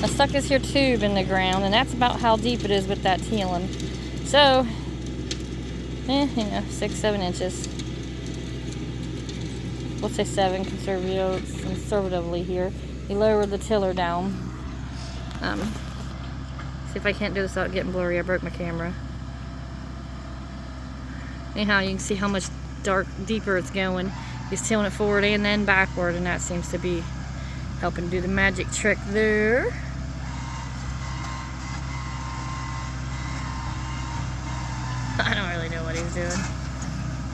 I stuck this here tube in the ground, and that's about how deep it is with that tilling. So, you know, 6-7 inches. We'll say 7 conservatively here. You lower the tiller down. See if I can't do this without getting blurry. I broke my camera. Anyhow, you can see how much deeper it's going. He's tilling it forward and then backward, and that seems to be helping do the magic trick there. I don't really know what he's doing.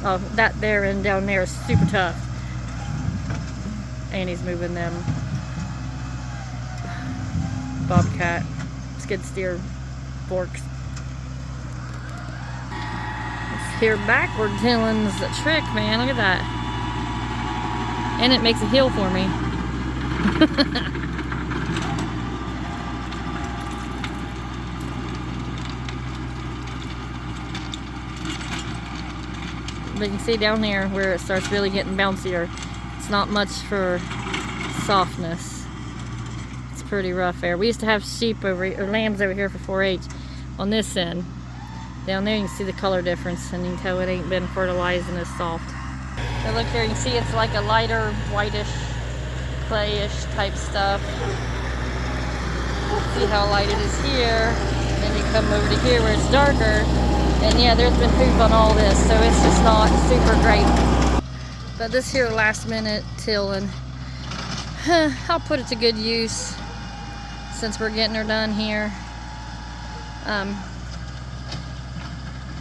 Oh, that there and down there is super tough. And he's moving them bobcat skid steer forks. Here backward tilling's the trick, man. Look at that. And it makes a hill for me. But you can see down there where it starts really getting bouncier. It's not much for softness. It's pretty rough there. We used to have sheep or lambs over here for 4-H on this end. Down there you can see the color difference, and you can tell it ain't been fertilized and it's soft. So look here, you can see it's like a lighter, whitish, clayish type stuff. See how light it is here. And then you come over to here where it's darker. And yeah, there's been poop on all this, so it's just not super great. But this here last minute tilling, I'll put it to good use since we're getting her done here.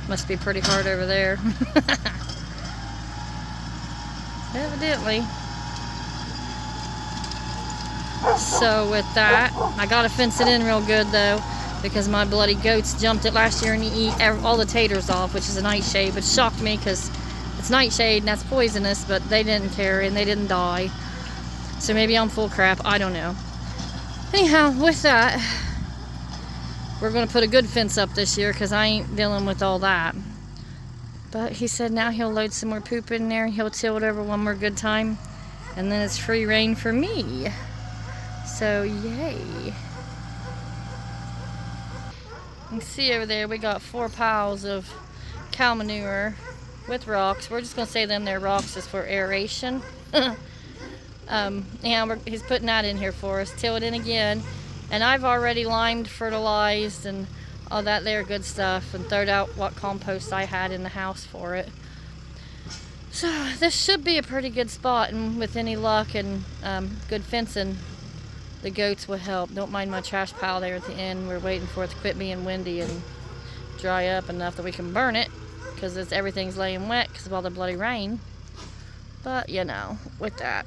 Must be pretty hard over there. Evidently. So with that, I gotta fence it in real good though, because my bloody goats jumped it last year and eat all the taters off, which is a nightshade, which shocked me because it's nightshade and that's poisonous, but they didn't care and they didn't die. So maybe I'm full crap, I don't know. Anyhow, with that, we're gonna put a good fence up this year because I ain't dealing with all that. But he said now he'll load some more poop in there, he'll till it over one more good time, and then it's free reign for me. So yay. You can see over there we got 4 piles of cow manure with rocks. We're just gonna say them they're rocks is for aeration. Yeah, he's putting that in here for us. Till it in again, and I've already limed, fertilized, and all that there good stuff, and throwed out what compost I had in the house for it. So this should be a pretty good spot, and with any luck and good fencing, the goats will help. Don't mind my trash pile there at the end. We're waiting for it to quit being windy and dry up enough that we can burn it, because everything's laying wet because of all the bloody rain. But you know, with that.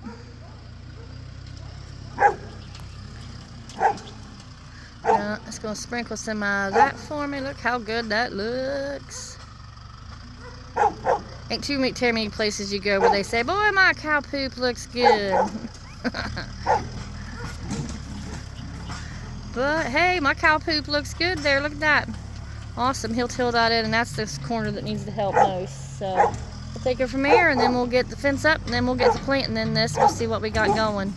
It's gonna sprinkle some of that for me. Look how good that looks. Ain't too many places you go where they say, boy, my cow poop looks good. But hey, my cow poop looks good there. Look at that. Awesome. He'll till that in, and that's this corner that needs the help most. So we'll take it from here, and then we'll get the fence up, and then we'll get to planting in this. We'll see what we got going.